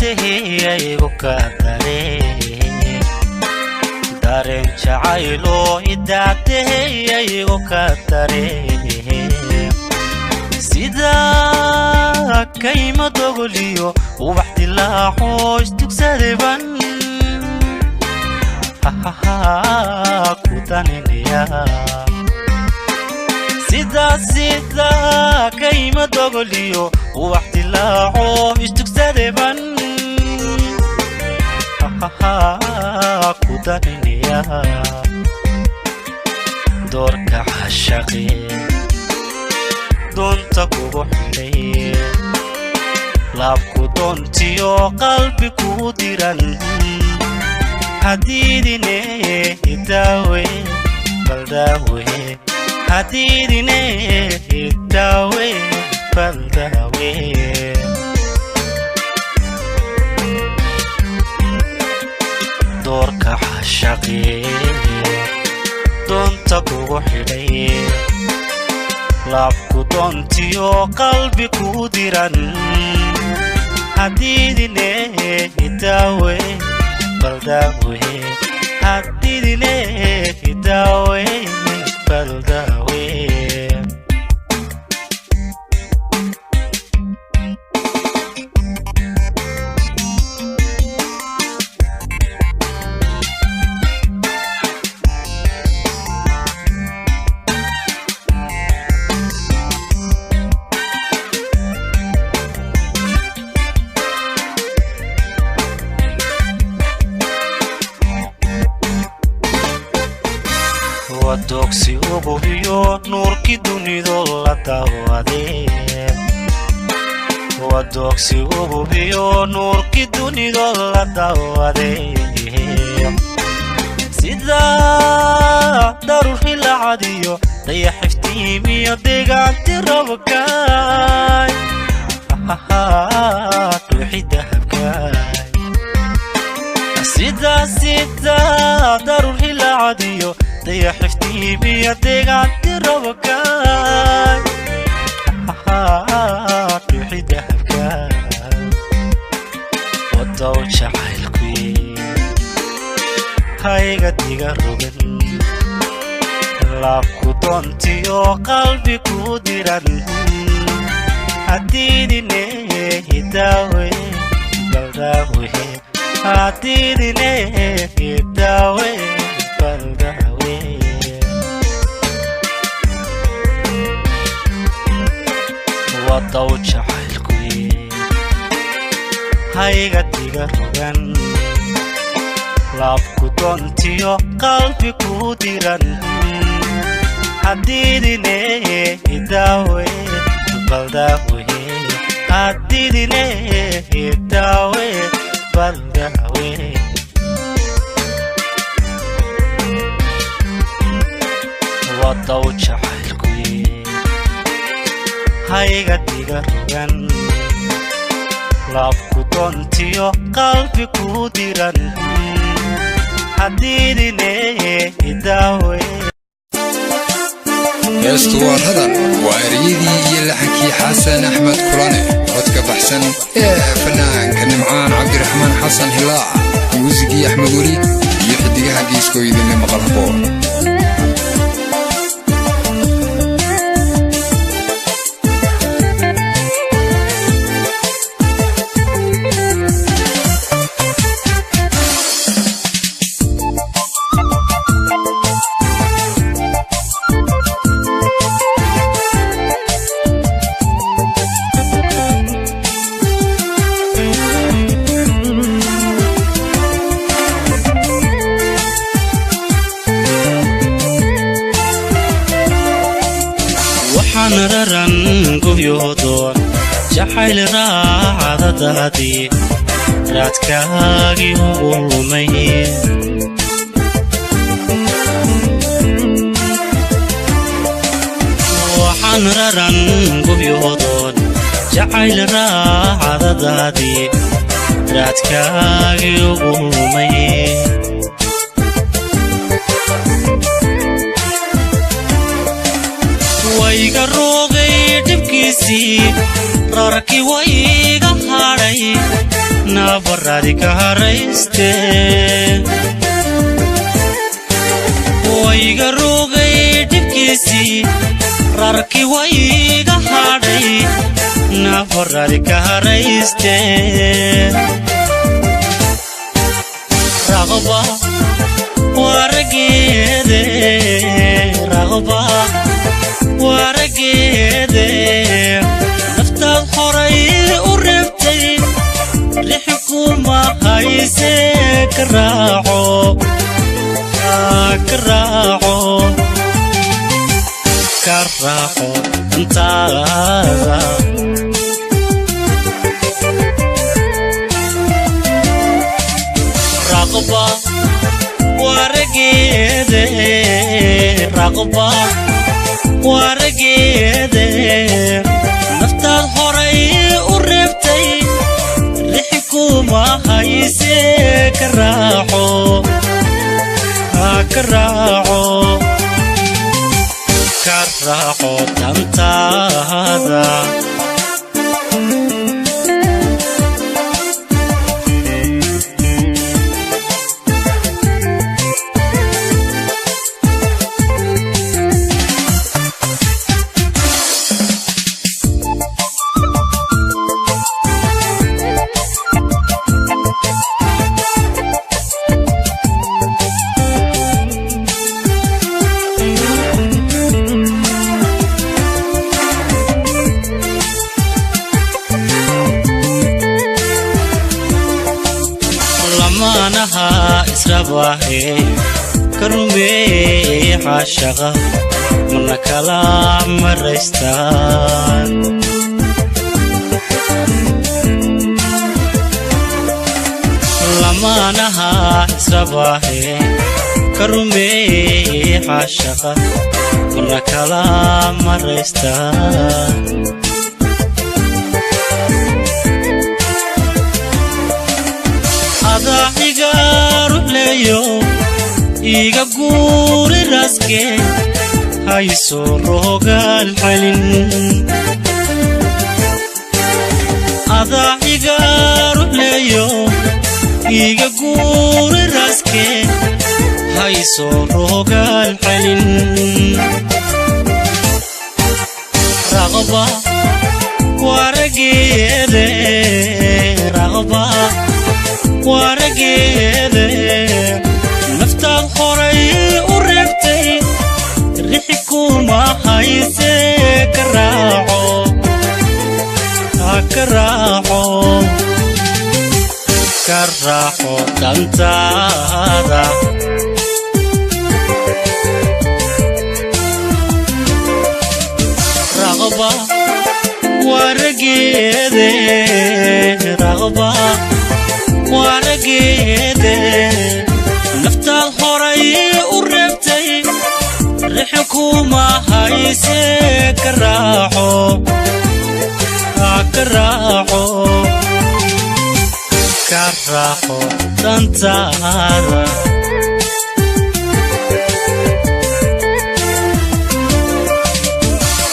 idaadeeyayo ka dareen dareen jacaylo idaadeeyayo ka dareen sida kayma dogoliyo ubax dilaaco istugsadeban ku daniniya sida kayma dogoliyo ubax dilaaco istugsadeban ku daniniya doorka cashaqi doonta kugu xidhay laabku doontiyo qalbi ku diran hadidine idaawe baldawe hadidine idaawe baldawe doorka cashaqi doonta kugu xidhay laabku doontiyo qalbi ku diran hadidine idaawe baldawe hadidine idaawe baldawe ودوكسي وبوبيو نوركي دونيدو لا داوادي ودوكسي وبوبيو نوركي دونيدو لا داوادي سيدا دارو العاديو ضيع حفتيمي ديغانتي ربكاي روحي دهبكاي سيدا دارو العاديو ضيع حفتيمي ديغانتي ربكاي روحي دهبكاي ودو جعيلكوي هايغا ديغا روغن laabku doontiyo qalbi ku diran hadidine idaawe baldawe hadidine idaawe baldawe wadaw jacaylkuy hayga diga rogan laabku doontiyo qalbi ku diran hadidine idaawe baldawe hadidine idaawe baldawe wadaw jacaylkuy hayga diga rogan laabku doontiyo qalbi ku diran hadidine idaawe يستوار هذا واريدي يلحكي حسن أحمد كراني عدك بحسن فنان كنمعان عبد الرحمن حسن هلاع موسيقي أحمد وليد يحدي حقيسكو يدني مقلبور نررن قبيودون جحيل راعة دادي راتكاقي وقومي وحنررن قبيودون جحيل راعة دادي راتكاقي وقومي ويقا روغي دبكيسي راركي ويقا هاري nabaradi ka harayste wayga rogay dibkiisi rarki wayga hadhay nabaradi ka harayste raqba waragede raqba waragede naftaad horay u reebtay lixkuma hayse karaaco antaada raqba waragede raqba waragede naftaad horay u reebtay lixkuma hayse karaaco karaaco dantaada israbahe karume hashaqa mana kala maraystaan lamanaha israbahe karume hashaqa mana kala maraystaan adahiga ruleyo iga guuri raske hayso rogal halin adahiga ruleyo iga guuri raske hayso rogal halin raqba waragede raqba waragede naftaad horay u reebtay lixkuma hayse karaaco dantaada raqba waragede raqba waragede naftaad horay u reebtay lixkuma hayse karaaco dantaada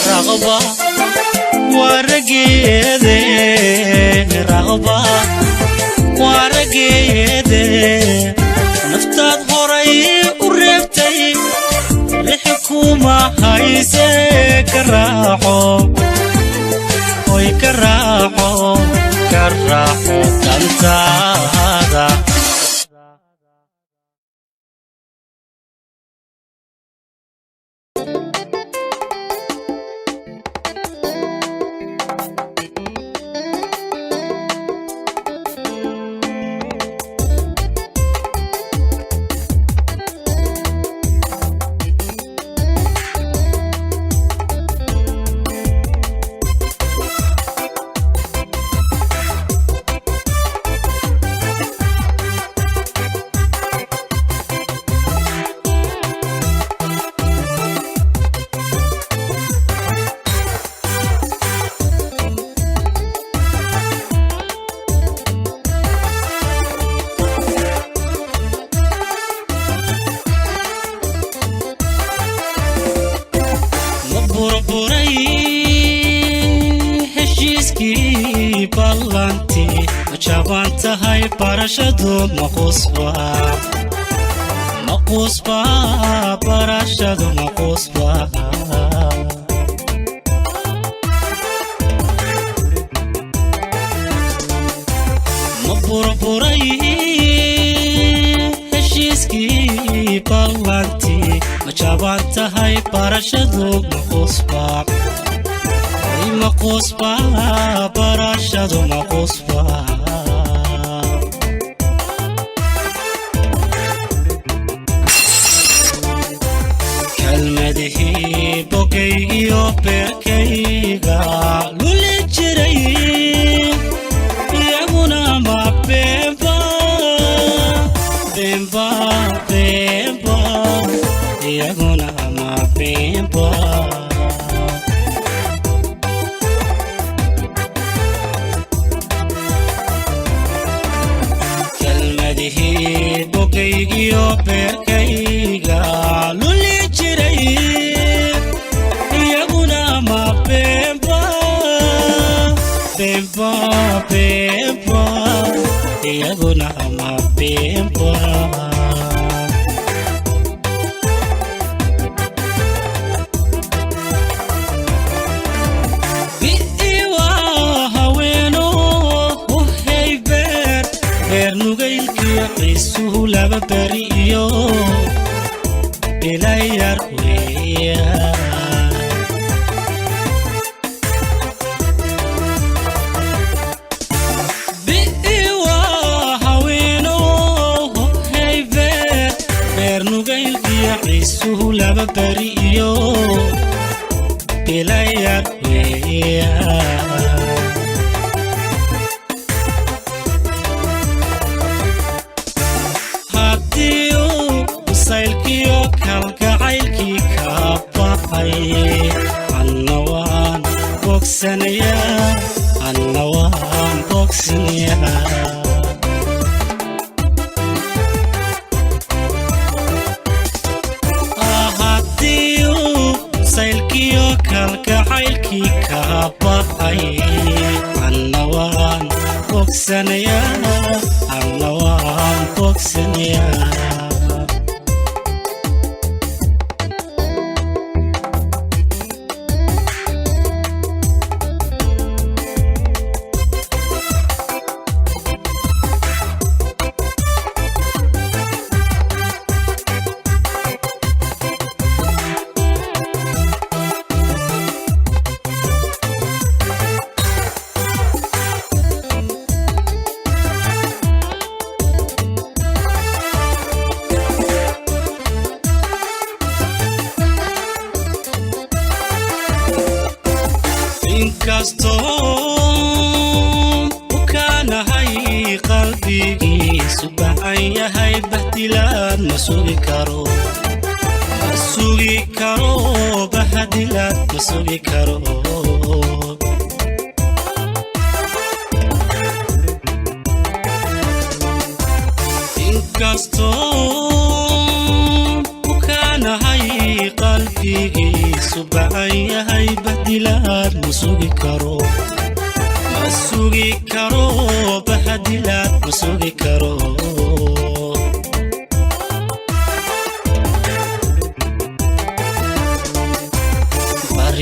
raqba waragede raqba waragede naftaad horay u reebtay lixkuma hayse karaaco oy karaaco dantaada heshiiskii ballantii ma jabaan tahay barashadu ma qusba barashadu ma qusba ma burburay heshiiskii ballantii ma jabaan tahay barashadu ma qusba barashadu ma qusba kalmadihii bogaygiyo beerkayga luli jiray iyaguna ma beenba iyaguna ma beenba bogaygiyo beerkayga luli jiray iyaguna ma beenba iyaguna ma beenba bi'iwa haweeno uhaybeer beernugaylkiyo qiisuhu laba beri iyo ilayar weya bi'iwa haweeno haybeer beernugaylkiyo qiisuhu laba beri iyo ilayar weya saylkiyo kalgacaylkii ka baxay anna waan bogsanayaa haddii saylkiyo kalgacaylkii ka baxay anna waan bogsanayaa inkastoo ukaanahay qalbigiisu bacan yahay bahdilaad ma sugi karo bahdilaad ma sugi karo inkastoo ukaanahay qalbigiisu bacan yahay bahdilaad ma sugi karo bahdilaad ma sugi karo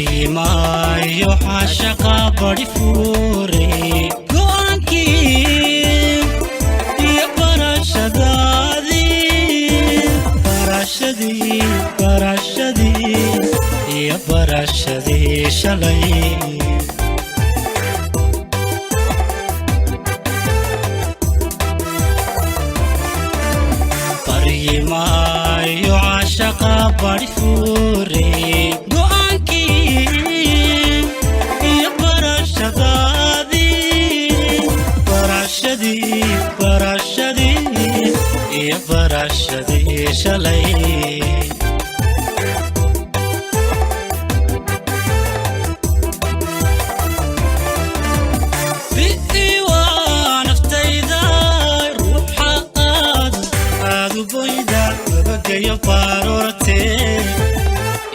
bariimaayo xaashaqa bari fuure go'aankii iyo barashadii shalay bariimaayo caashaqa bari fuure go'aankii iyo barashadii shalay yo parorte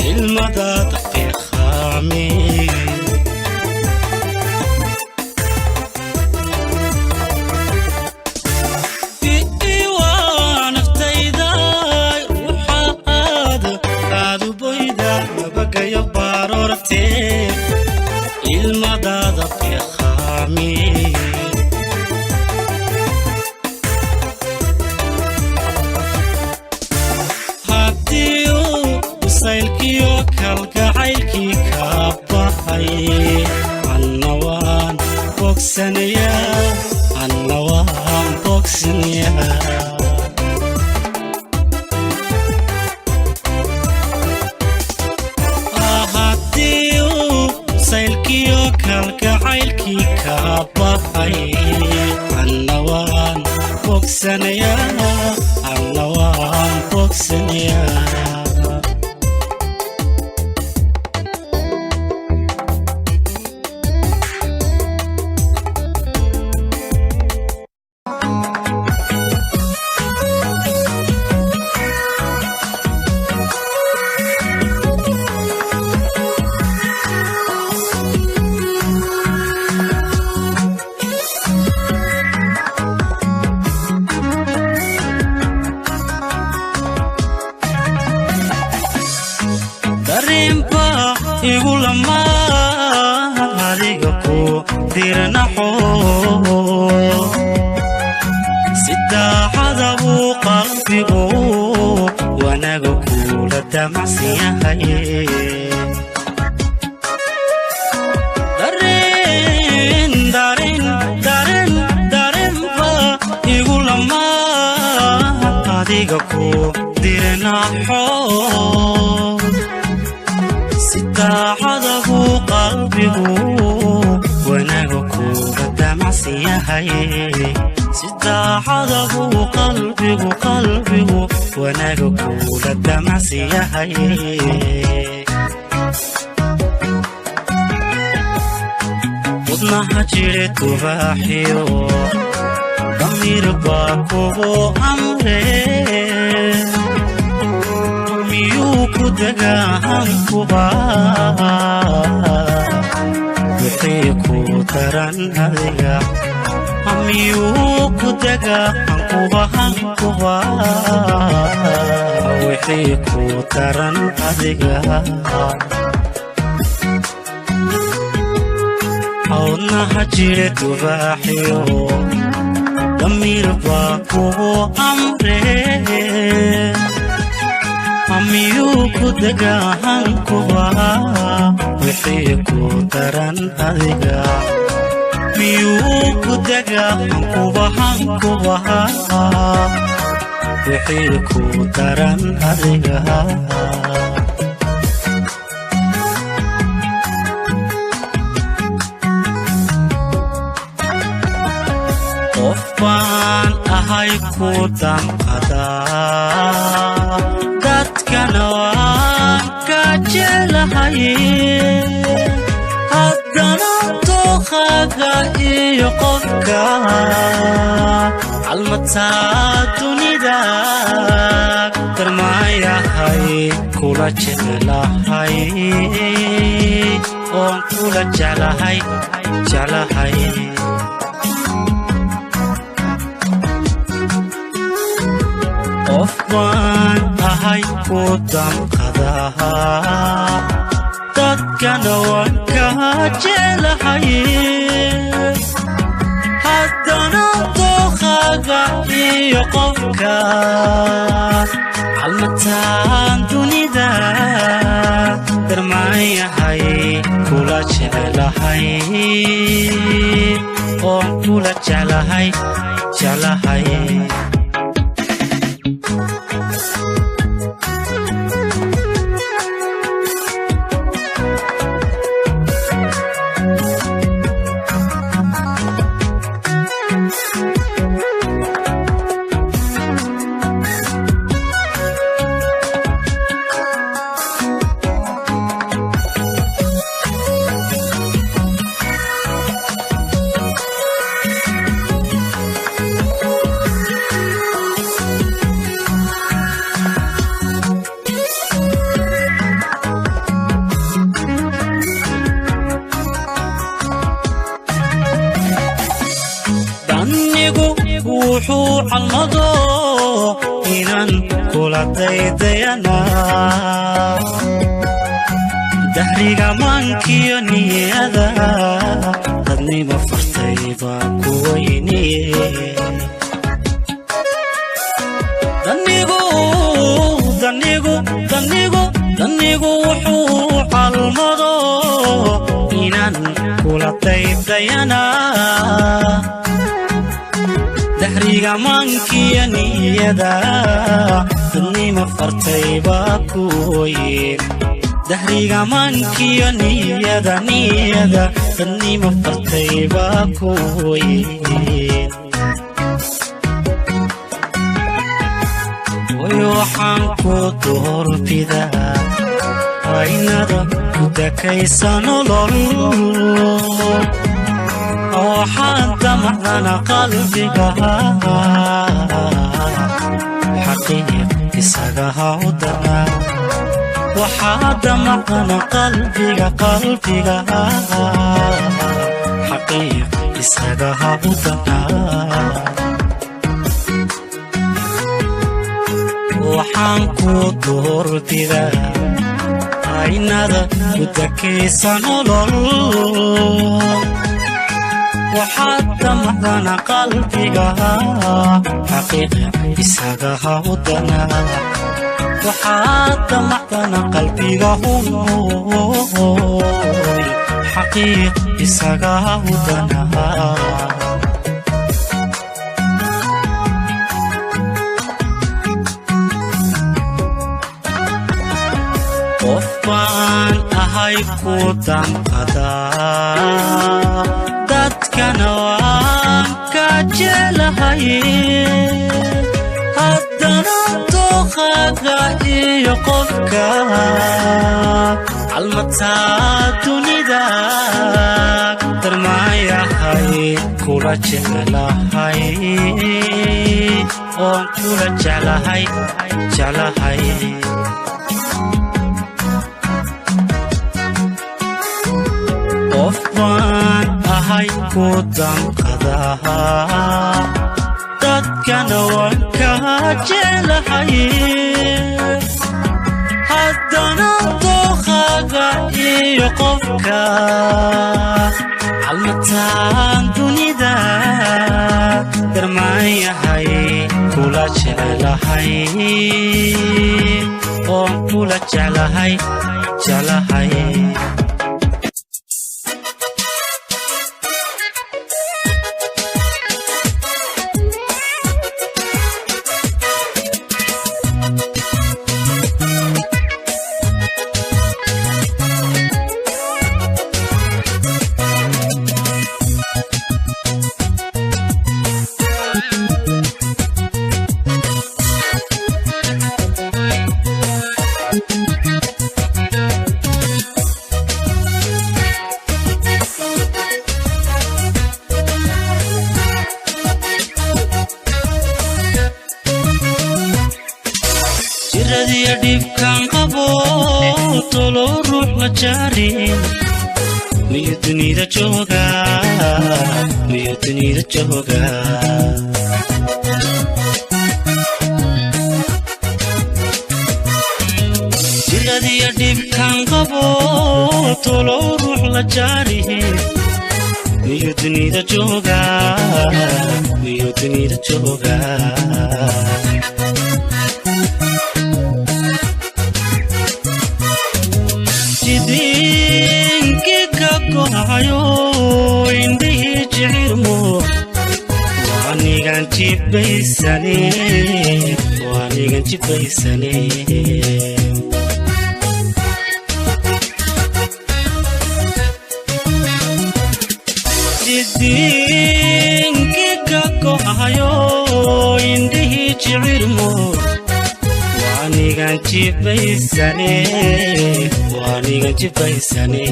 ilmada daqiiqami يا بارورتي المداد في خامي هاتيو وسايلكيو كالكعيلكي كاباي النوان بوكسنيا النوان بوكسنيا سايلكيو كالكعيلكي كاباي النوان بوكسنيا النوان بوكسنيا يقولما عليكو ديرنحو سدا حذبو قلبيقو وناقو لدمع سياهي دارين دارين دارين دارين با يقولما عليكو ديرنحو حضبو قلبيقو وناقو لدمع سياهي سدا حضبو قلبيقو وناقو لدمع سياهي ودنها جيري تباحيو ضمير باكو أمري ميوكو دقاهم كوبا وحيكو تران هذيا ميوكو دقاهم كوبا وحيكو تران هذيا عودنا هجير تباحيو ضمير باكو أمري ميوكو دقاهم كوبا وحيكو تران هذيا ميوكو دقاهم كوبا وحيكو تران هذيا قفان أهيكو دمقدا كنوان كجلهاي هدنا توخاقا يقفكا عالمتاتوني داك ترمايا هاي كولا جلهاي اون كولا جلهاي قفان أهاي قدام قداها تدكنا وكاجلهاي هدنا توخاقا يقفكا عالمتان دوني دا درمايا هاي كولا جلهاي اون كولا جلهاي وحو عالمضو إنان كولا ديدينا dahriga mankiyo niyada dadnimo fartay baa ku weyniye danigu wuxuu calmado inaan kula daydayana dahriga mankiyo niyada dadnimo fartay baa ku weyn dahriga mankiyo niyada dadnimo fartay baa ku weyn waxaan ku doorbidaa aynada ku dakaysa nolol waxaan damacdana qalbiga xaqiiq isaga hawdana waxaa damacdana qalbiga xaqiiq isaga hawdana waxaan ku doorbidaa aynada ku dakaysa nolol waxaad damacdana qalbiga xaqiiq isaga hawdana waxaad damacdana qalbiga xaqiiq isaga hawdana qofbaan ahay ku damqadaa dadkana waan ka jeclahay haddana dooqaaga iyo qofka calmataa dunida darmaayahay kula jeclahay oon kula jeclahay qofbaan ahay ku damqadaa dadkana waan ka jeclahay haddana dooqaaga iyo qofka calmataan dunida darmaayahay kula jeclahay oon kula jeclahay jiradiya dhibkaan qabo tolo ruux la jaarin miyu dunida jooga jiradiya dhibkaan qabo tolo ruux la jaarin miyu dunida jooga jidinki ka gohayo indhihi jicirmo waanigan jibaysane jidinki ka gohayo indhihi jicirmo waanigan jibaysane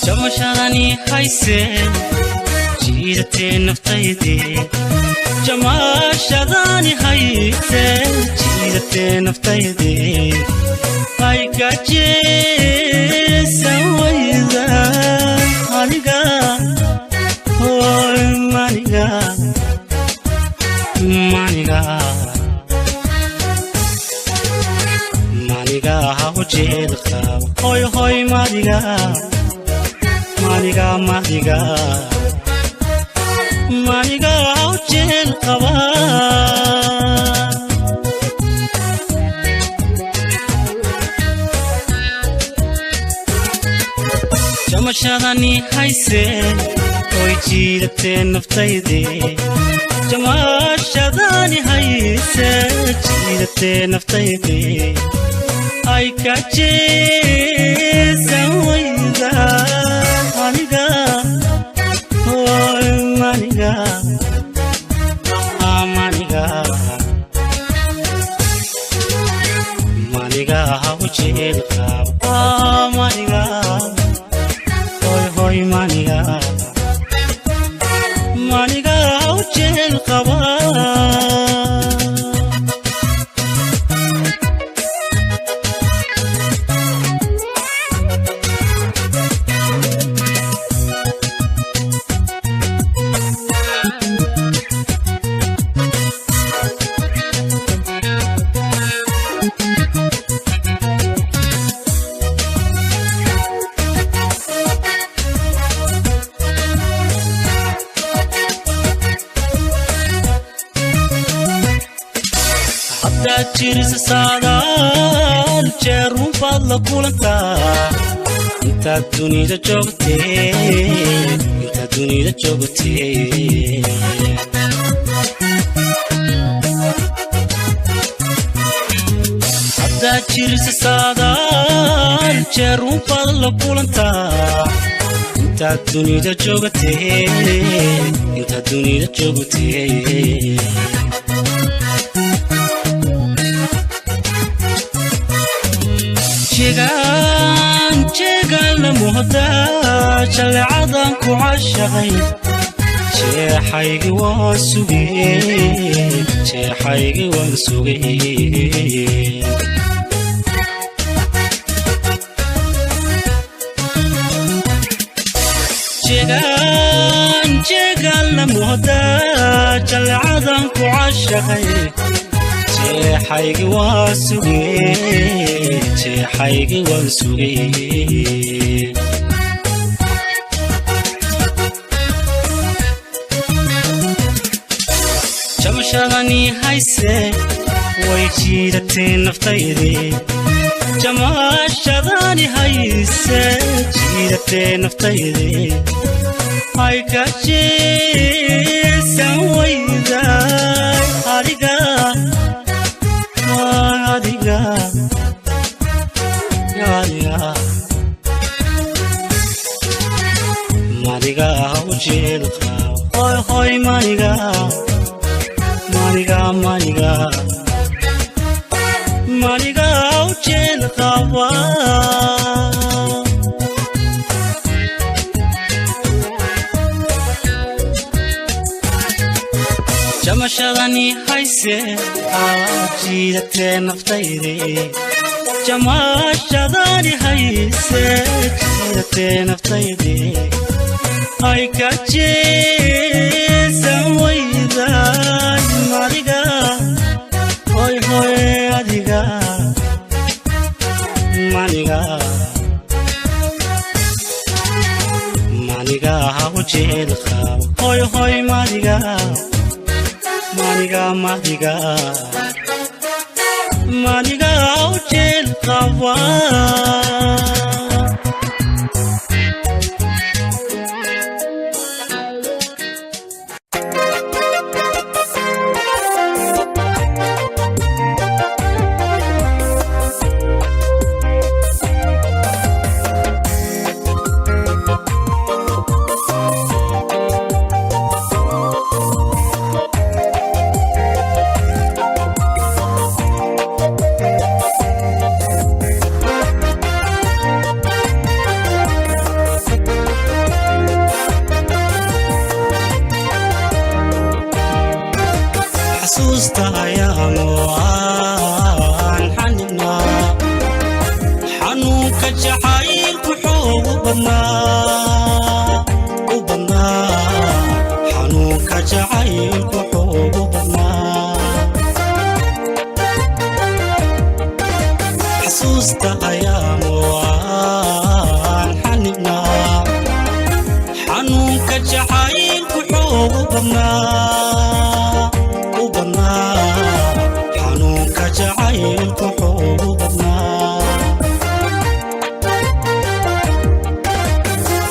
jamashadani hayse jiidatee naftaydii jamashadani hayse jiidatee naftaydii ay gajeesan wayda aniga maniga وجهل قاب هوي هوي ماديغا ماديغا ماديغا ماديغا وجهل قبا جمشادني هايسه oy jiidatee naftayde jamaashadani hayse jiidatee naftayde ay ka jeesan wayda aniga hoy maniga maniga maniga hawjeel qab maniga hoy hoy maniga maniga wajhel qaba jiris saadaan jeerun baad la kulantaa intaad dunida joogtee haddaad jiris saadaan jeerun baad la kulantaa intaad dunida joogtee jeegaan la muhdaa jalcadan ku cashaqay jeexaygi waan sugay jeegaan la muhdaa jalcadan ku cashaqay jeexaygi waan sugay jamashadani hayse way jiidatee naftayde jamashadani hayse jiidatee naftayde ay ka jeesan wayda adiga adiga maniga wajhel qab hoy hoy maniga maniga maniga maniga wajhel qaba jamashadani hayse jiidatee naftayde jamashadani hayse jiidatee naftayde ay ka jeesan wayda adiga hoy hoy adiga maniga maniga wajhel qab hoy hoy maniga maniga maniga maniga wajhel qaba حسوستا وبنا حنونك جعيلك حبنا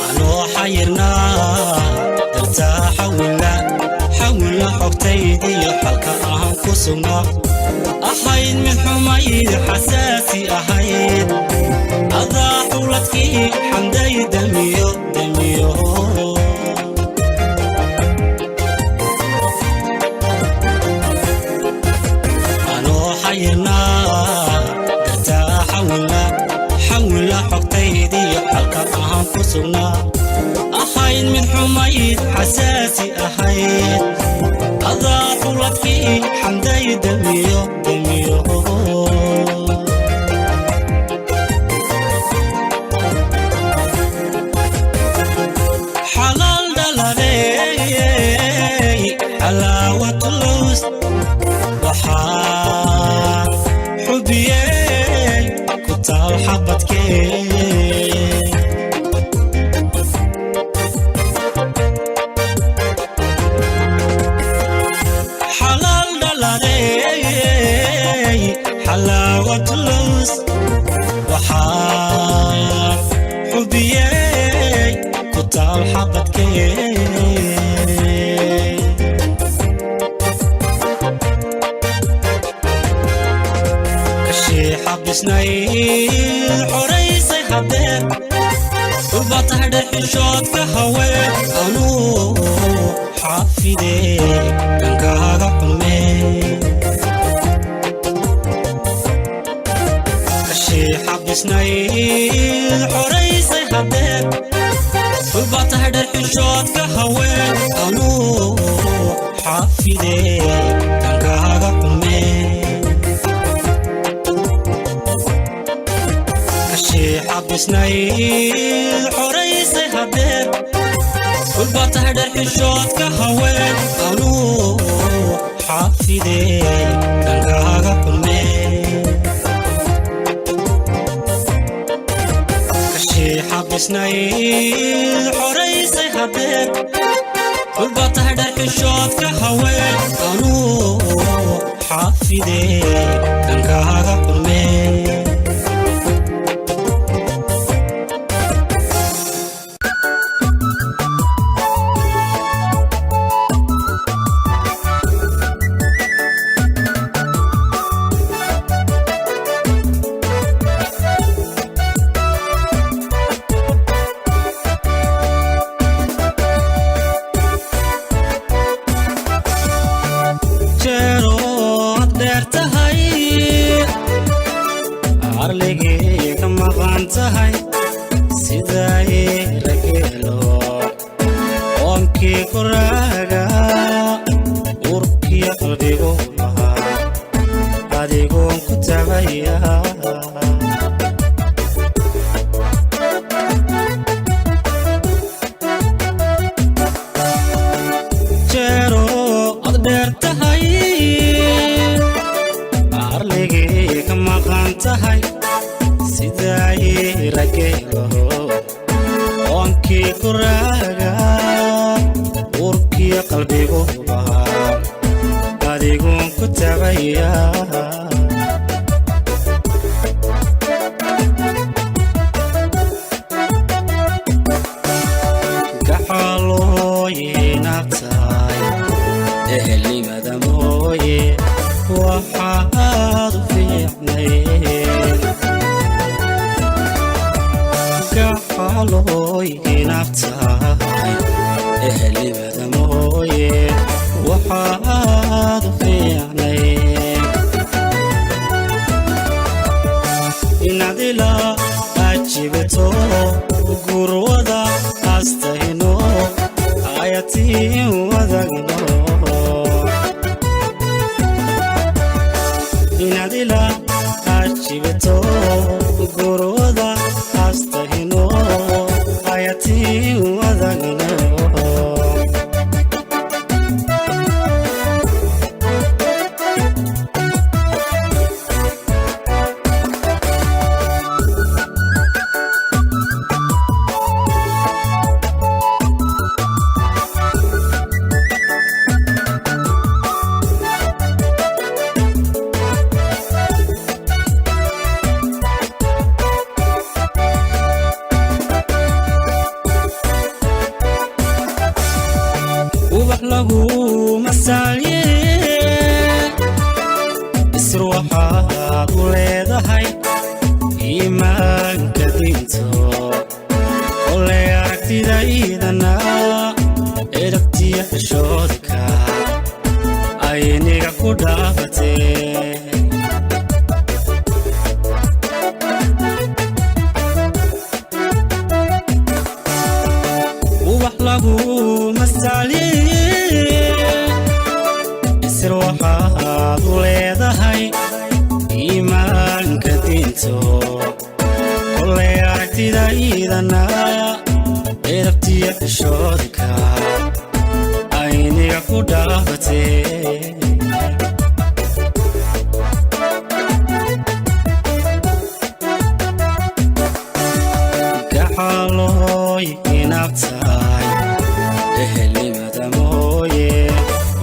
أنو حيرنا درتا حولا حبتيدي حلك أنفسنا أحيد من حميد حساسي أحيد أضع حولتكي حمدي دميو دميو أنو حيرنا درتا حولا حبتيدي حلك أنفسنا أحيد من حميد حساسي أحيد أضع حولتكي حمدي دميو دميو حلال دلالي حلاوة اللوز وحا حبيي كتال حبتك حلال دلالي حلاوة اللوز وحا حبيي كتال حبتك كشي حبسناي حريصي حبيت وبطهد حشوت كهوي أنو حافظي كنك هذا حلمي كشي حبسناي حريصي حبيت وبطهد الحشوت كهوي أنو حافظي كنك هذا حلمي كشي حبسناي حريصي حبيت وبطهد الحشوت كهوي أنو حافظي كنك هذا حلمي حبسناي حريصي حبيت والبطهد الحشوت كهوي أنو حافظي كنك هذا حلمي tahay siday ragelo onki kuraga urki qalbigu adigu ku tabaya jero adbeer tahay arligi kama qantahay siday ragelo onki kuraga urki qalbigu adigu ku tabaya gaxaloyinatay ehli madamoye waxaad fiicnay gaxaloyinatay ehli madamoye waxaad fiicnay inadila ajibto gurwada astayno ayatin wadagno inadila ajibto gurwada astayno aragtidaydana eragtiya xishoodka ayniga ku dhaafatee ubax lagu masaliye isir waxaad u leedahay iimaanka diinto kolay aragtidaydana eragtiya xishoodka ayniga ku dhaafatee gaxalooy inaad tahay ehelnimada mooye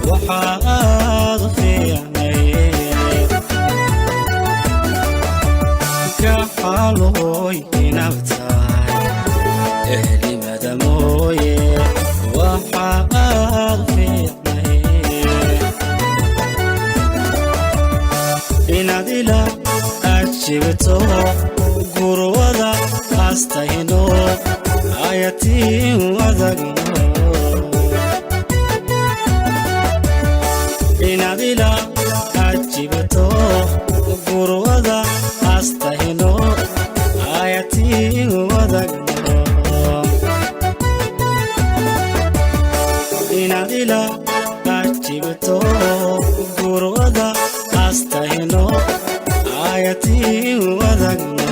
waxaad u fiicnay gaxalooy inaad tahay ehelnimada mooye waxaad u fiicnay inaad ila ajibto gurwada astayno ayatiin wadagno inaad ila ajibto gurwada astayno ayatiin wadagno inaad ila ajibto gurwada astayno ayatiin wadagno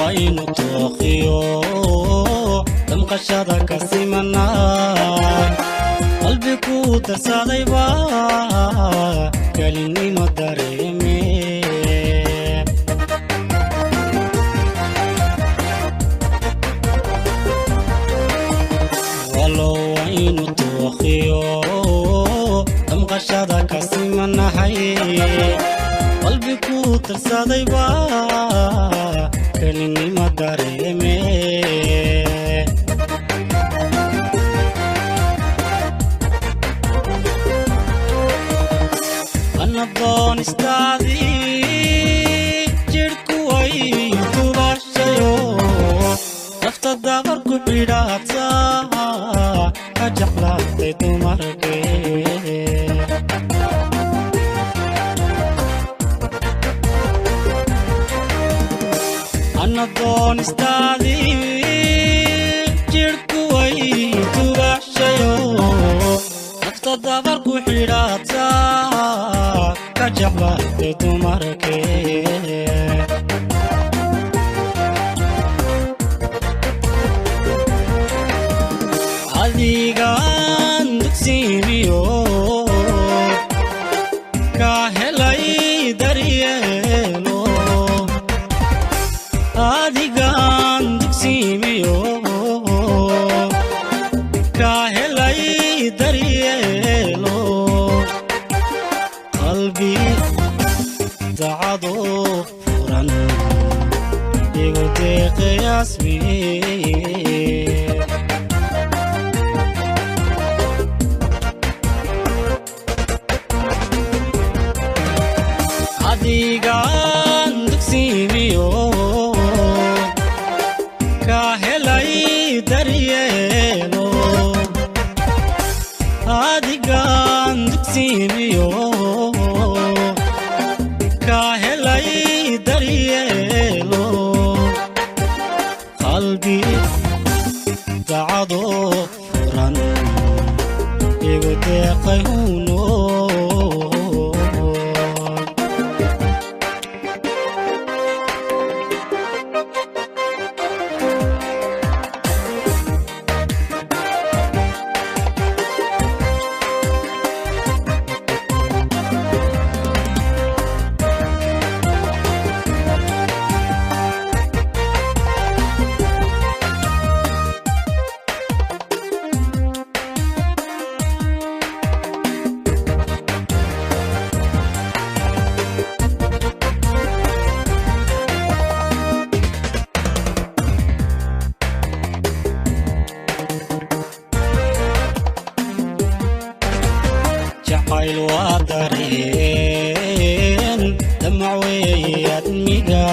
aynu tooqiyo damqashada ka simanaa qalbi ku darsadayba kelinimo dareeme walow aynu tooqiyo damqashada ka simanahay qalbi ku darsadayba kelinimo dareeme anadoon istaadii jirhku way tubashayo nafta dabar ku xidhaata ka jeclaatay dumarkee anadoon istaadii jirhku way tubashayo nafta dabar ku xidhaata ka jeclaatay dumarkee adigaan dugsiimiyo ka helay daryeelo adigaan dugsiimiyo ka helay daryeelo qalbi dacado furan igu deeqayaasmiye adigaan dugsiimiyo ka helay daryeelo adigaan dugsiimiyo ka helay daryeelo qalbi dacado furan igu deeqay huno jacayl waa dareen damacweeyaad miga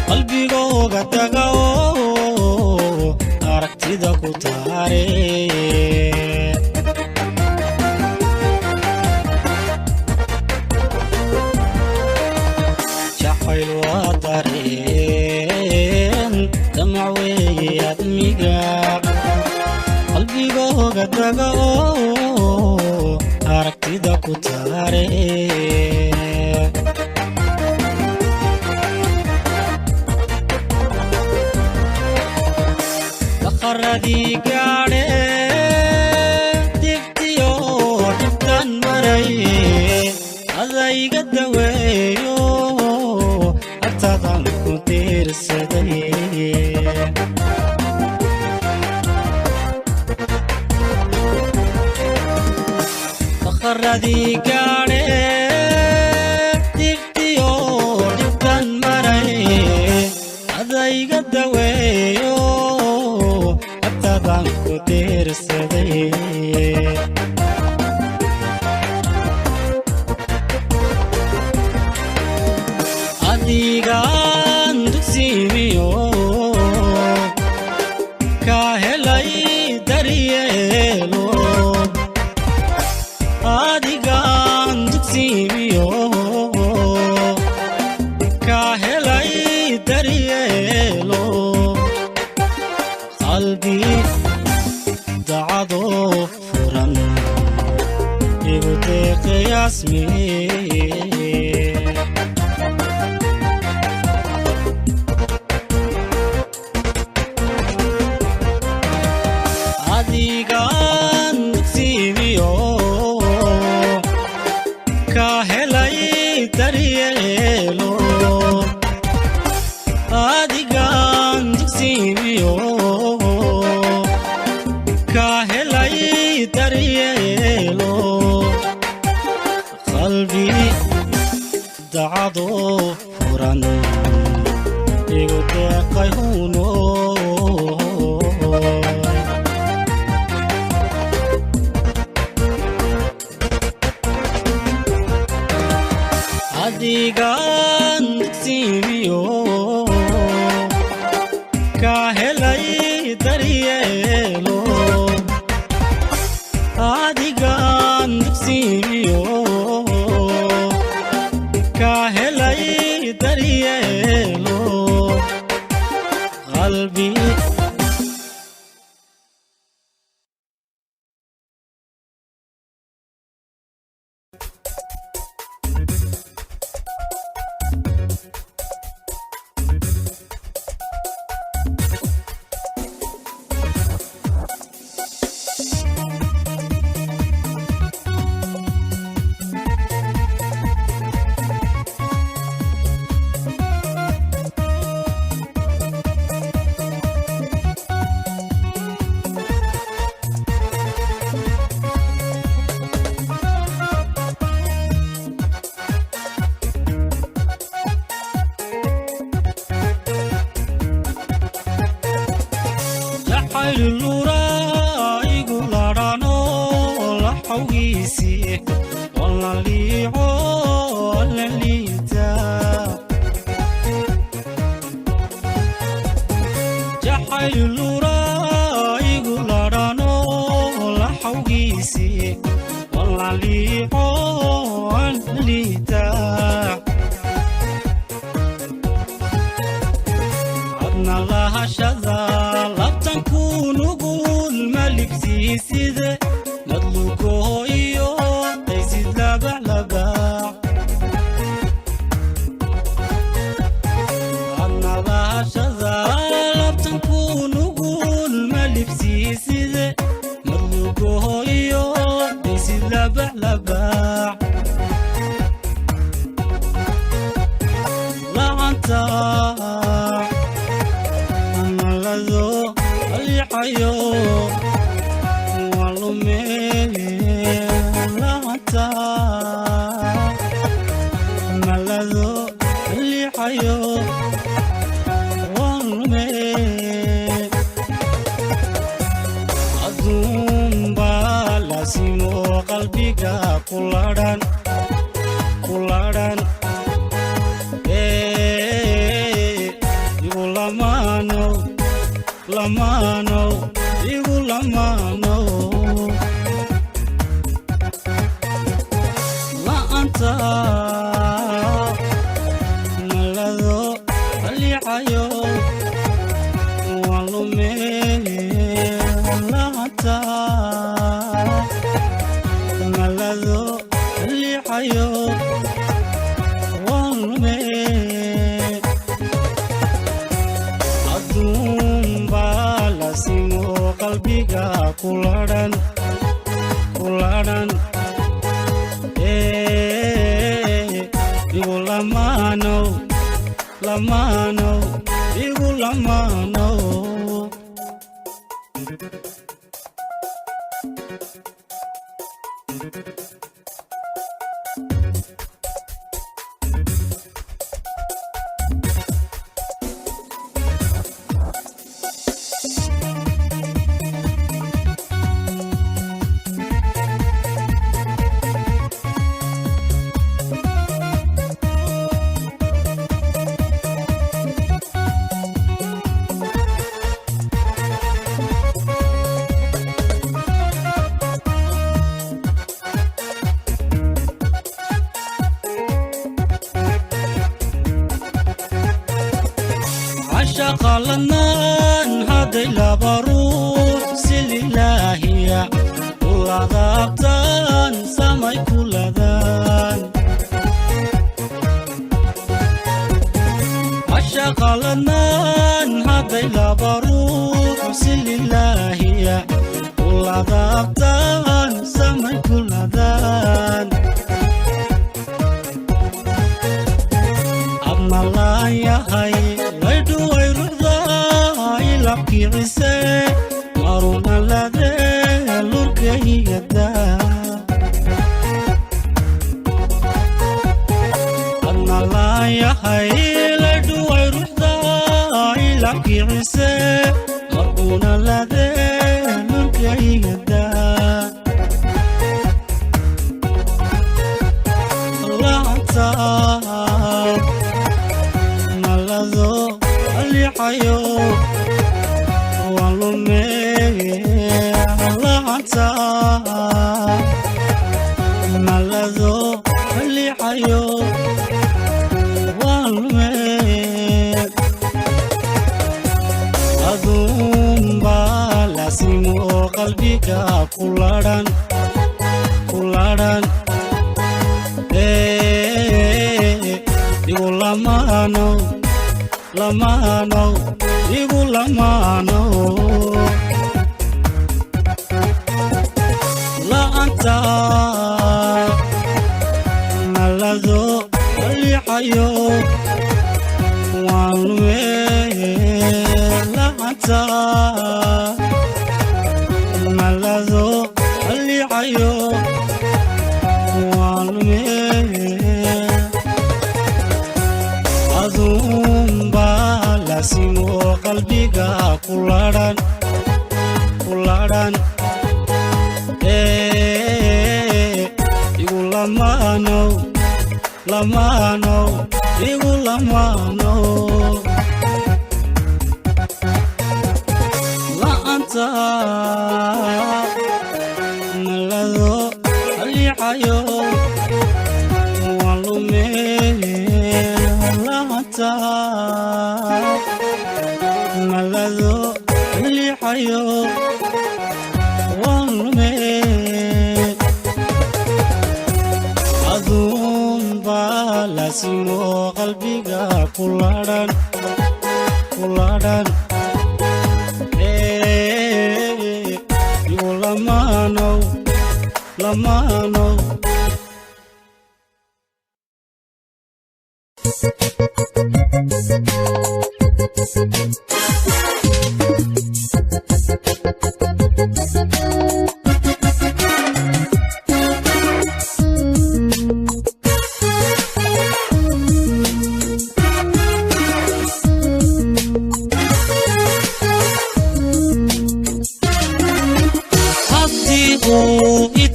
qalbigooga taga oo aragtida ku taare jacayl waa dareen damacweeyaad miga qalbigooga taga oo aragtida ku taare daqaradii gaadhe dibtiyo dhibtan maray adayga daweeyo agtadan ku diirsaday daqaradii gaadhe dibtiyo dhibtan maray adayga daweeyo agtadan ku diirsaday adigaan dugsiimiyo ka helay daryeelo adigaan dugsiimiyo ka helay daryeelo qalbi dacado furan igu deeqayaasmee adigaan dugsiimiyo ka helay daryeelo adigaan dugsiimiyo ka helay daryeelo qalbi dacado furan igu deeqay huno adigaan dugsiimiyo ka helay daryeelo adigaan dugsiimiyo ka helay daryeelo qalbi lura igu larano la xawgiisi wala liico la liita jacayl lura igu larano la xawgiisi wala liico la liita adna la hashada kunugul malik siiside madlugo iyo daysid labac annadashada labtan kunugul malik siiside madlugo iyo daysid labac lacanta annalado aliixayo walume lacanta annalado aliixayo walume adduun baa lasimo qalbiga kulaadhan igu lamaanow igu lamaanow la'aanta malado aliicayo waan lumee la'aanta malado aliicayo waan lumee adduun baa la simo qalbiga kulaadhan igu lamaanow igu lamaanow عشق لنان هذي لبروح سليلاهية وعذابتان سماي كل ذان عشق لنان هذي لبروح سليلاهية وعذابتان سماي كل ذان أما لا يهي kiise maruna lade lurkayada anna la yahay la duway ruhda ila kiise maruna lade lurkayada la'anta malado aliicayo malado aliicayo waan lumee aduun baa la simo qalbiga kulaadhan igu lamaanow igu lamaanow la'aanta malado aliicayo waan lumee la'aanta malado aliicayo waan lumee aduun baa la simo qalbiga kulaadhan igu lamaanow igu lamaanow la'aanta malado aliicayo waan lumee la'aanta malado aliicayo waan lumee aduun baa la simo qalbiga kulaadhan igu lamaanow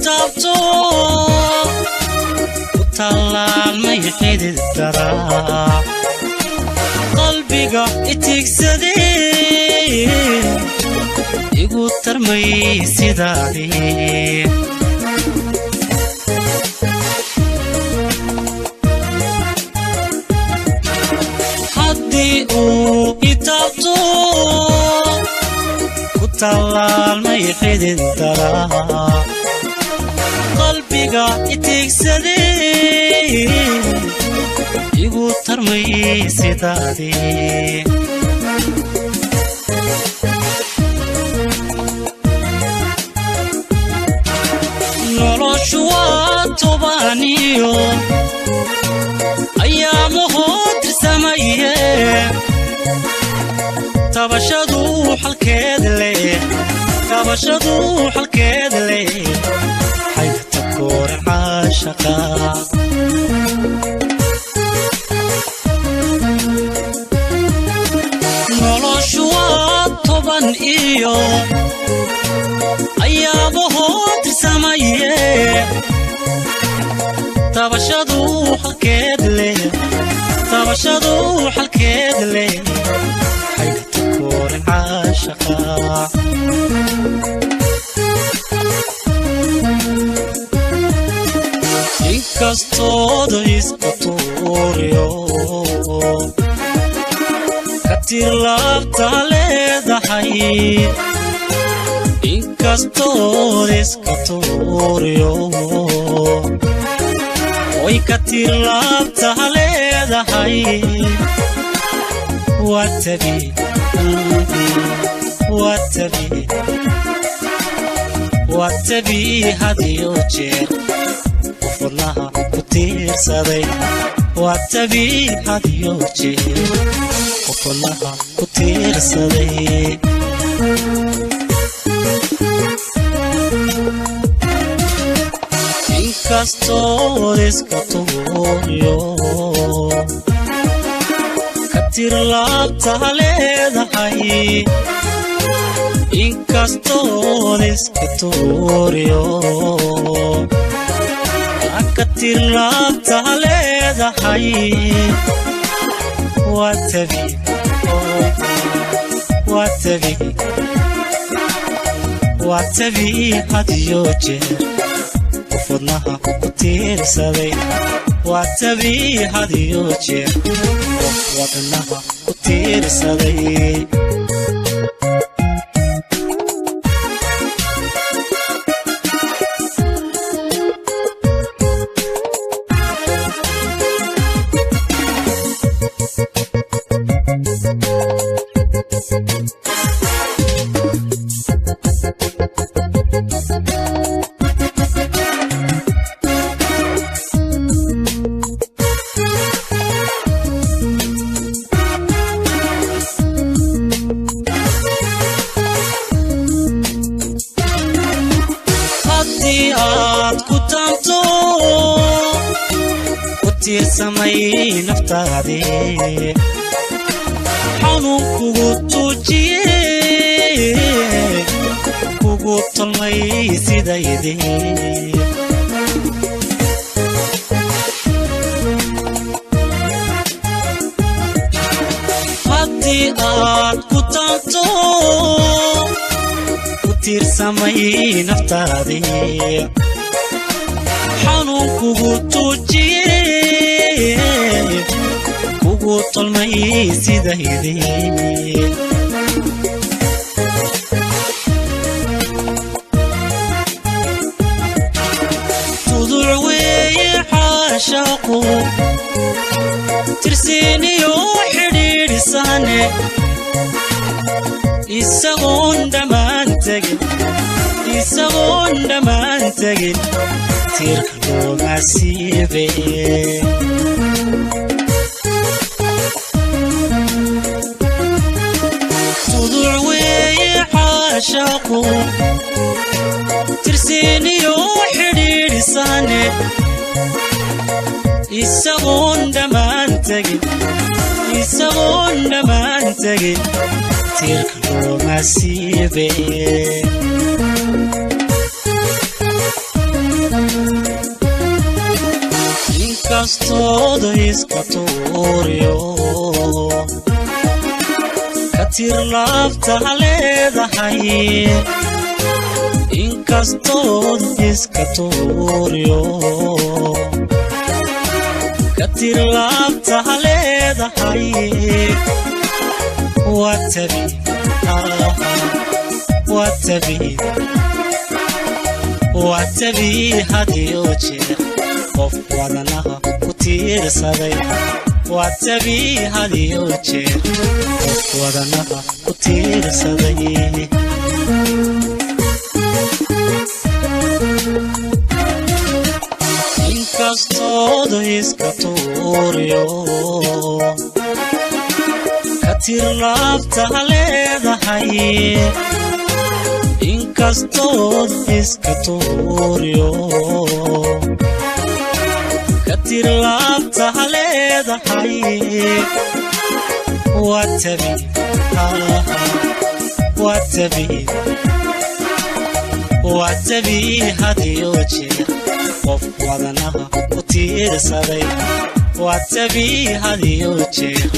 itaabto ku tallaalmay xidid daraa qalbiga itigsadee igu tarmay sidaadii haddii uu itaabto ku tallaalmay xidid daraa qalbiga itigsadee igu tarmay sidaadii noloshu waa tobaaniyo ayaamuhoo tirsamaye tabashadu xalkeed leh xaygta koore caashaqa noloshu waa toban iyo ayaamuhoo tirsamaye tabashadu xalkeed leh xaygta koore caashaqa inkastooda iska tuuriyo ka tir laabta leedahay inkastooda iska tuuriyo way ka tir laabta leedahay waatabi hadiyo jeer ufudnaha ku tiirsaday waatabi hadiyo jeer ufudnaha ku tiirsaday inkastood iska tuuriyo ka tir laabta leedahay inkastood iska tuuriyo ka tir laabta leedahay waatabi hadiyo jeer ufudnaha ku tiirsaday waatabi hadiyo jeer wadnaha ku tiirsaday samay naftaadii xanuun kugu tuujiye kugu tolmay sidaydii haddii aad ku taanto ku tiirsamay naftaadii xanuun kugu tuujiye kugu tolmay sidaydii tuduc weeye caashaqu tirsiiniyo xidhiidhisane isagoon dhammaan tegin tiirka looma siibe tuduc weeye caashaqu tirsiiniyo xidhiidhisane isagoon dhammaan tegin tiirka looma siibe inkastooda iska tuuriyo katir laabta leedahay inkastooda iska tuuriyo katir laabta leedahay watabi hadiyo jeer qof wadanaha ku tiirsaday watabi hadiyo jeer qof wadanaha ku tiirsaday inkastooda iska tuuriyo katir laabta leedahay inkastooda iska tuuriyo katir laabta leedahay watabi hadiyo jeer qof wadanaha ku tiirsaday watabi hadiyo jeer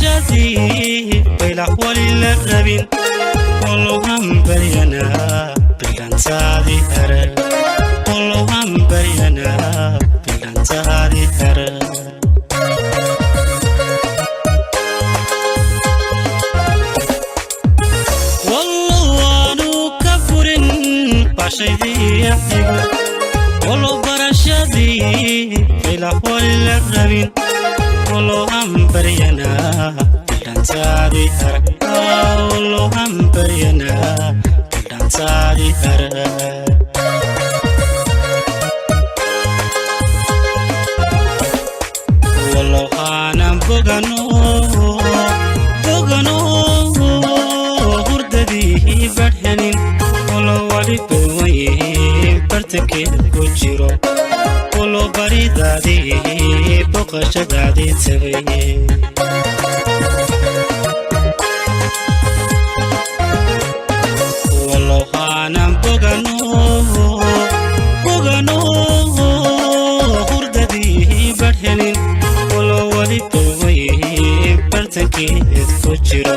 برشادي بيلا ولي للربين ولو هم برينا بلان سادي هرى ولو هم برينا بلان سادي هرى والله أنا كفرن بشيدي يحبه ولو برشادي بيلا ولي للربين ولو هم برينا بلان سادي هرى ولو هم برينا بلان سادي هرى ولو أنا بغنو هرددي برهنين ولو ولي بوي برتكي بجيرو ولو بريدادي بقشدادي تبي ولو أنا بغنو هرددي برهنين ولو ولي بوي برتكي بجيرو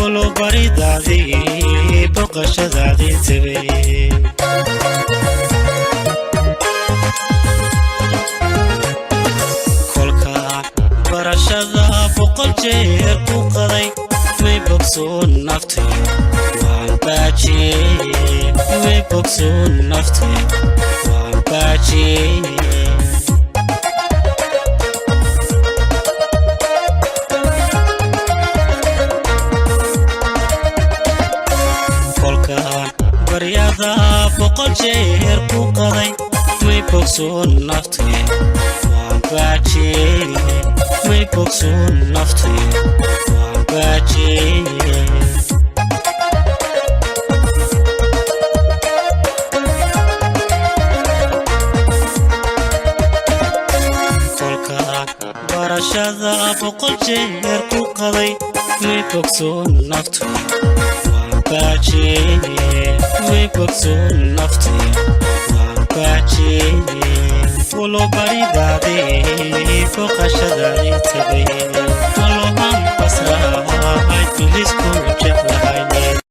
ولو بريدادي بقشدادي تبي برشادة بقل جير بقضي مي بقصون نفتي وعن باجي مي بقصون نفتي وعن باجي كلكان بريادة بقل جير بقضي مي بقصون نفتي وعن باجي مي بقصون نفتي وعن باجي كلكان برشادة بقل جير بقضي مي بقصون نفتي وعن باجي مي بقصون نفتي وعن باجي ولو بريدادي بقشدادي تبي ولو هم بسرا هاي بليسكو جهلهايني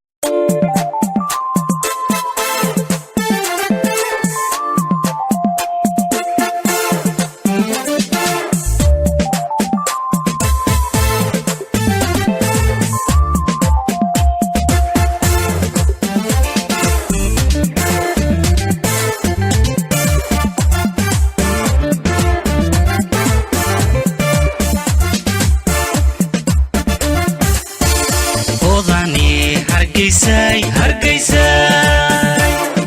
hargeysay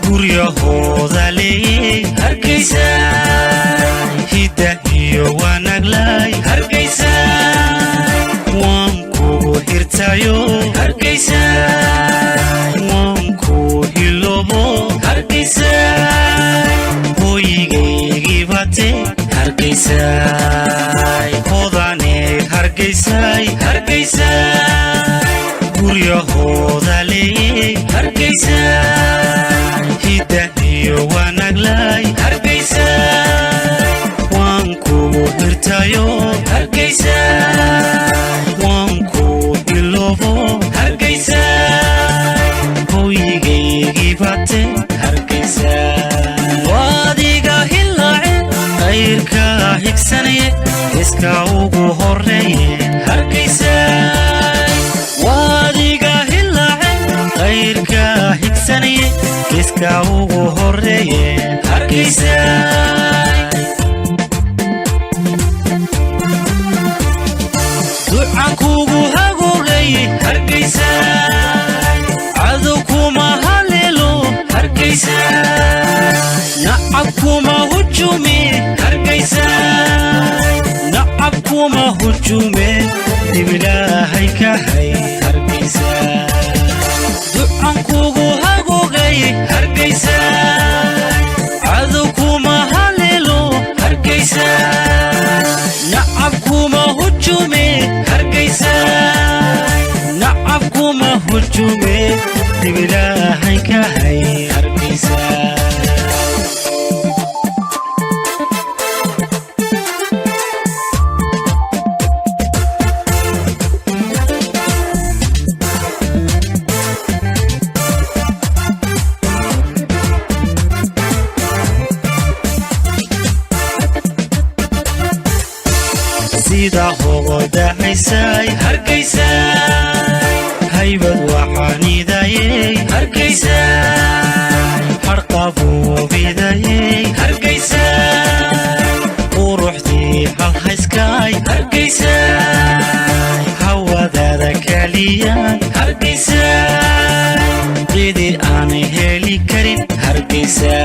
guryahooda leeyay hargeysay hidda iyo wanaglay hargeysay waan kugu hirtayo hargeysay waan ku hilobo hargeysay hooyigaygii bate hargeysay hodane hargeysay guryahooda leeyay hargeysay hidda iyo wanaglay hargeysay waan kugu hirtayo hargeysay waan ku ilobo hargeysay hooyigaygii bate hargeysay waadiga hilaace qayrka higsanaye iska ugu horeeye hargeysay waadiga hilaace qayrka higsanaye iska ugu horeeye hargeysay ducan kugu hagoogay hargeysay cadow kuma haleelo hargeysay nacab kuma hujume hargeysay nacab kuma hujume dibilaahay ka hay hargeysay ducan kugu hagoogay hargeysay cadow kuma haleelo hargeysay nacab kuma hujume hargeysay nacab kuma hujume dibilaahay ka hay hargeysay sida hooda haysay hargeysa haybad waxaanidayay hargeysa harqabu bidayay hargeysa quruxdii halhayskay hargeysa hawadaada kaliyan hargeysa cidi aan heli karin hargeysa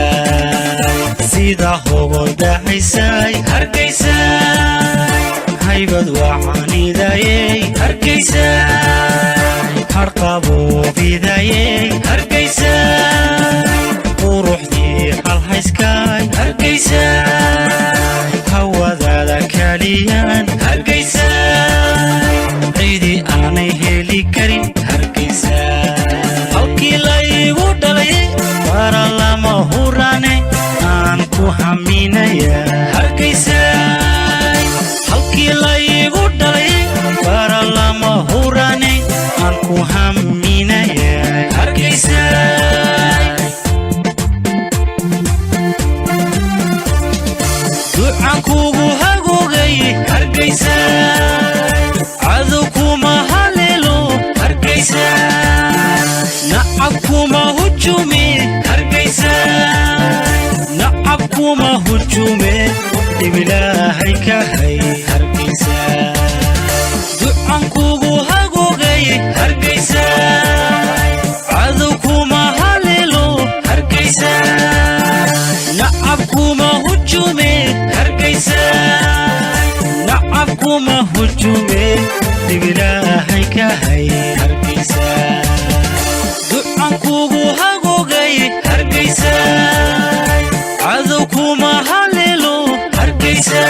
sida hooda haysay hargeysa haybad waxaanidayay hargeysa harqabu bidayay hargeysa quruxdii halhayskay hargeysa hawadaada kaliyan hargeysa cidi aanay heli karin hargeysa halkii laygu dhalay bara lama hurane aan ku haminaya hargeysa halkii laygu dhalay bara lama hurane aan ku haminaya hargeysa ducaan kugu hagoogay hargeysa cadow kuma haleelo hargeysa nacab kuma hujume hargeysa nacab kuma hujume dhibilaahay ka hay hargeysa ducaan kugu hagoogay hargeysa cadow kuma haleelo hargeysa nacab kuma hujume hargeysa nacab kuma hujume dhibilaahay ka hay hargeysa ducaan kugu hagoogay hargeysa cadow kuma haleelo hargeysa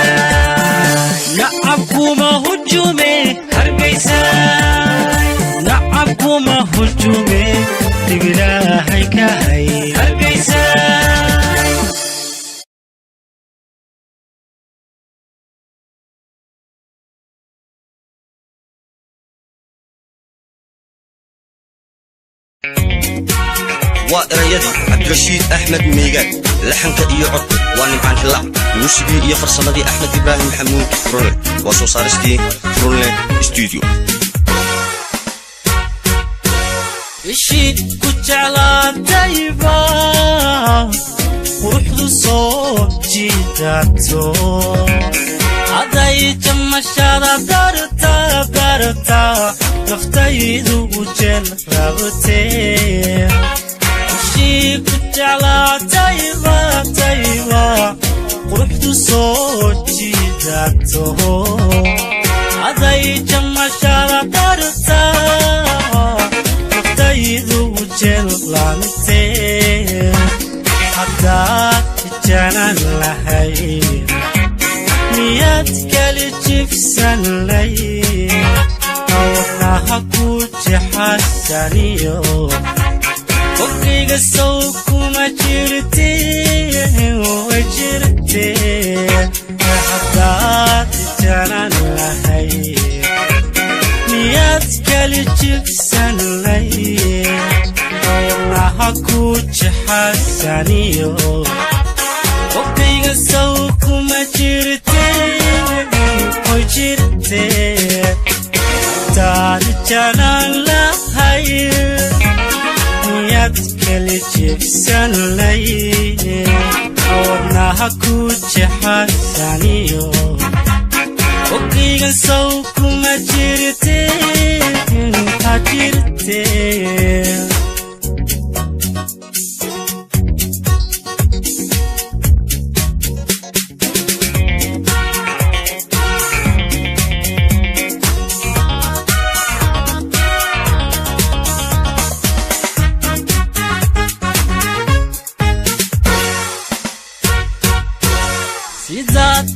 nacab kuma hujume hargeysa nacab kuma hujume dhibilaahay ka hay hargeysa وإريدي عبدالرشيد أحمد ميغان لحنك إيو عد ونمعان هلاع موسيقي إيو فرصمدي أحمد إبراهيم محمود فروني وصو صارستي فروني استوديو الشيد كجعلا دايبا وحدو صوت جيداتو عداي جمشارا دارتا نفتايدو وجل رابطي الشيد كجعلا دايبا وحدو صوت جيداتو عداي جمشارا دارتا نفتايدو وجل رابطي حداد جنان لهي مياد كالي جفسان لي أولاها كوتي حسانيو وقيق السوق ومجرتي وجرتي حداد جنان لهي مياد كالي جفسان لي أولاها كوتي حسانيو وقيق السوق ومجرتي وجرتي تعال جنان لهي مياد كالي جفسان لي أولاها كوتي حسانيو وقيق السوق ومجرتي وجرتي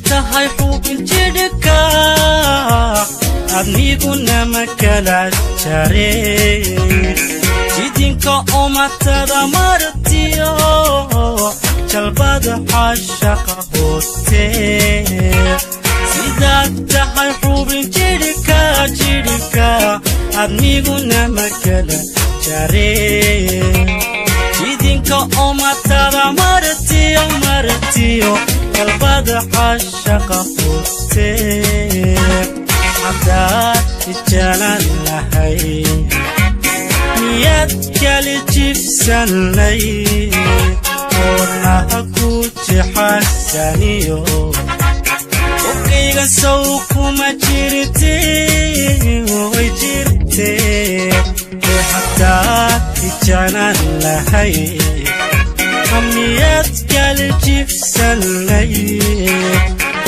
tahay xubin jidhka adniguna makala jare jidinka umatada martiyo jalbada xashaqa hote sidaad tahay xubin jidhka adniguna makala jare jidinka أمتى مرتيو قلبك عشق فوتي حداد الجلال لهي مياد كالجيب سنلي قولنا أكوت حسانيو وقيغا سوكو ما جيرتي ويجيرتي حداد الجلال لهي مياد كالجيب سنلي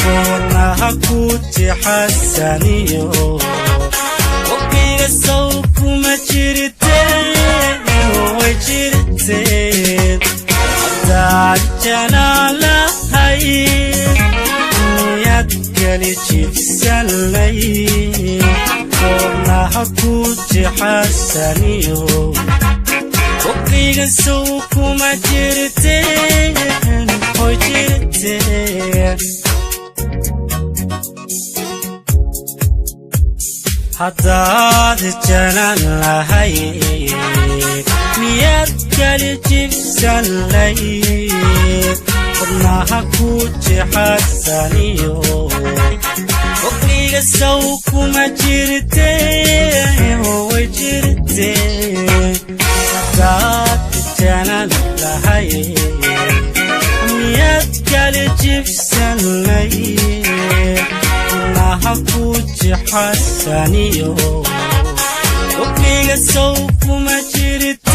قولنا أكوت حسانيو وقيغا سوكو ما جيرتي ويجيرتي حداد الجلال لهي كالجيب سنلي قولنا أكوت حسانيو وقيغا سوكو ما جيرتين وجيرتين حداد الجنان لهي مياد كالجيب سنلي قولنا أكوت حسانيو وقيغا سوكو ما جيرتين وجيرتين حداد الجنان لهي مياد كالجيب سنلي قولنا أكوت حسانيو وقيغا سوكو ما جيرتين